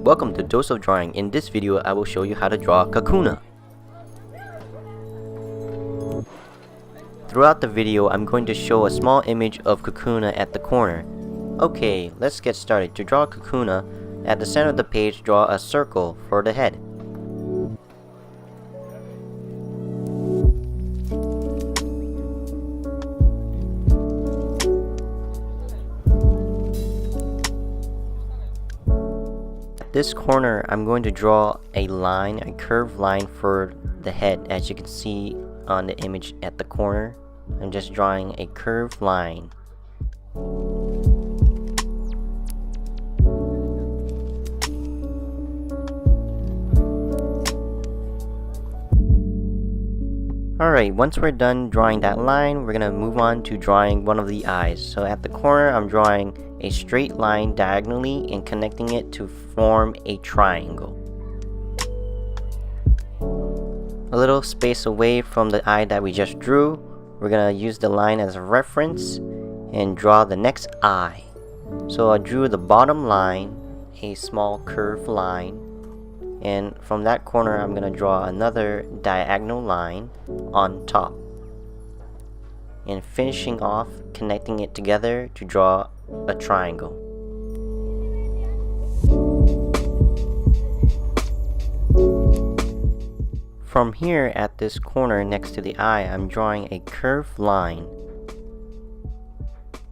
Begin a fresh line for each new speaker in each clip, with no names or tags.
welcome to Dose of Drawing. In this video, I will show you how to draw Kakuna. Throughout the video, I'm going to show a small image of Kakuna at the corner. Okay, let's get started. To draw Kakuna, at the center of the page, draw a circle for the head. This corner, I'm going to draw a line, a curved line for the head. As you can see on the image at the corner, I'm just drawing a curved line. Alright, once we're done drawing that line, we're gonna move on to drawing one of the eyes. So at the corner, I'm drawing a straight line diagonally and connecting it to form a triangle. A little space away from the eye that we just drew, we're gonna use the line as a reference and draw the next eye. So I drew the bottom line, a small curved line, and from that corner I'm gonna draw another diagonal line on top, and finishing off connecting it together to draw a triangle. From here at this corner next to the eye, I'm drawing a curved line,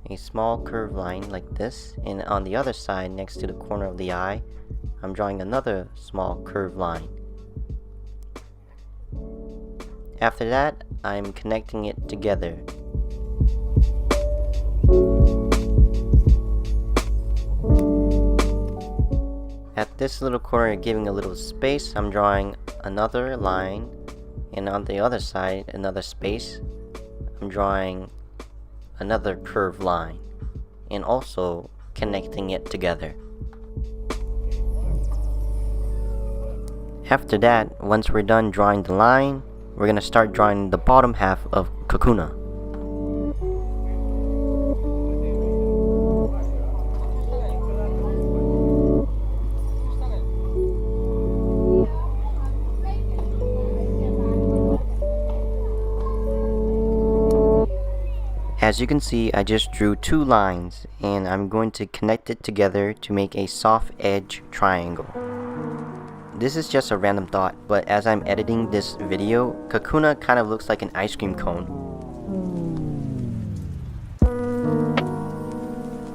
a small curved line like this, and on the other side next to the corner of the eye, I'm drawing another small curved line. After that, I'm connecting it together. At this little corner, giving a little space, I'm drawing another line, and on the other side, another space. I'm drawing another curved line, and also connecting it together. After that, once we're done drawing the line, we're gonna start drawing the bottom half of Kakuna. As you can see, I just drew two lines, and I'm going to connect it together to make a soft edge triangle. This is just a random thought, but as I'm editing this video, Kakuna kind of looks like an ice cream cone.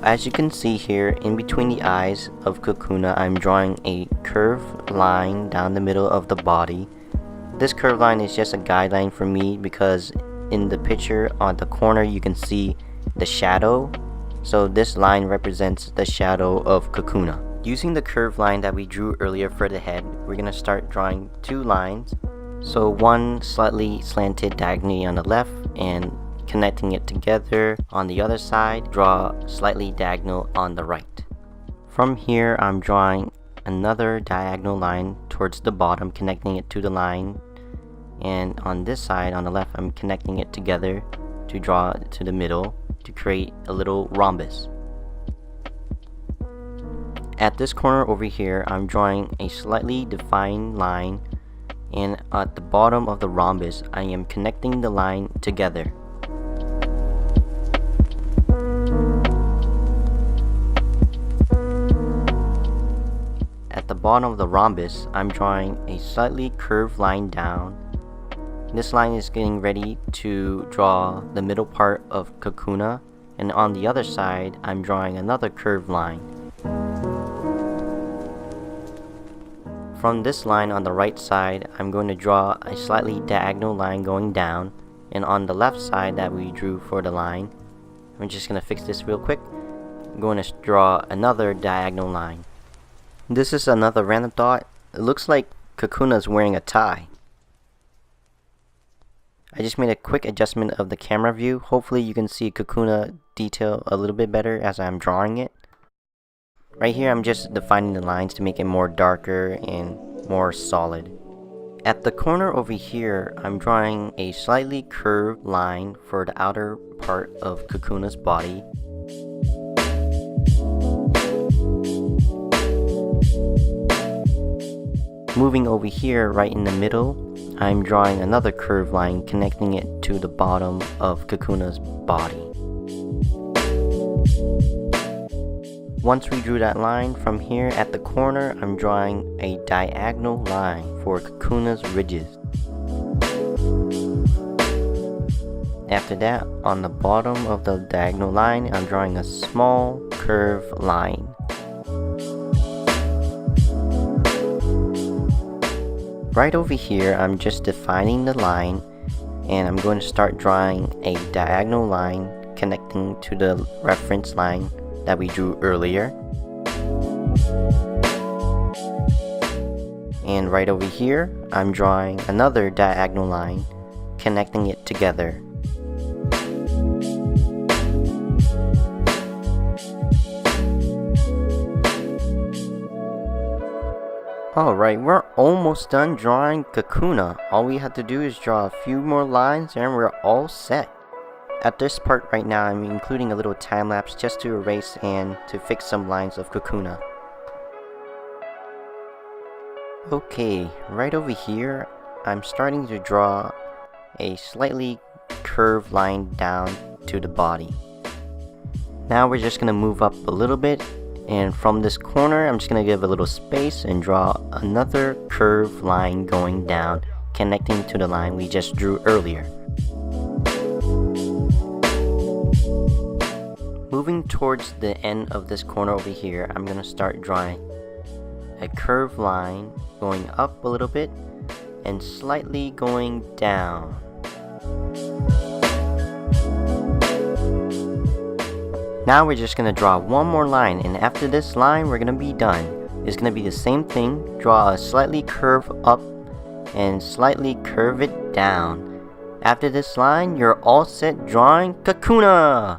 As you can see here, in between the eyes of Kakuna, I'm drawing a curved line down the middle of the body. This curved line is just a guideline for me because in the picture on the corner you can see the shadow, so this line represents the shadow of Kakuna. Using the curved line that we drew earlier for the head, we're gonna start drawing two lines. So one slightly slanted diagonally on the left, and connecting it together on the other side, draw slightly diagonal on the right. From here, I'm drawing another diagonal line towards the bottom, connecting it to the line, and on this side on the left, I'm connecting it together to draw it to the middle to create a little rhombus. At this corner over here, I'm drawing a slightly defined line, and at the bottom of the rhombus, I am connecting the line together. At the bottom of the rhombus, I'm drawing a slightly curved line down. This line is getting ready to draw the middle part of Kakuna, and on the other side, I'm drawing another curved line. From this line on the right side, I'm going to draw a slightly diagonal line going down, and on the left side that we drew for the line, I'm just going to fix this real quick. I'm going to draw another diagonal line. This is another random thought. It looks like Kakuna is wearing a tie. I just made a quick adjustment of the camera view. Hopefully you can see Kakuna detail a little bit better as I'm drawing it. Right here, I'm just defining the lines to make it more darker and more solid. At the corner over here, I'm drawing a slightly curved line for the outer part of Kakuna's body. Moving over here, right in the middle, I'm drawing another curved line connecting it to the bottom of Kakuna's body. Once we drew that line, from here at the corner, I'm drawing a diagonal line for Kakuna's ridges. After that, on the bottom of the diagonal line, I'm drawing a small curved line. Right over here, I'm just defining the line, and I'm going to start drawing a diagonal line connecting to the reference line that we drew earlier. And right over here, I'm drawing another diagonal line connecting it together. Alright, we're almost done drawing Kakuna. All we have to do is draw a few more lines and we're all set. At this part right now, I'm including a little time lapse just to erase and to fix some lines of Kakuna. Okay, right over here, I'm starting to draw a slightly curved line down to the body. Now we're just going to move up a little bit, and from this corner, I'm just going to give a little space and draw another curved line going down, connecting to the line we just drew earlier. Moving towards the end of this corner over here, I'm going to start drawing a curved line going up a little bit and slightly going down. Now we're just going to draw one more line, and after this line we're going to be done. It's going to be the same thing, draw a slightly curve up and slightly curve it down. After this line, you're all set drawing Kakuna!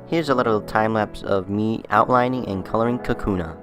Here's a little time lapse of me outlining and coloring Kakuna.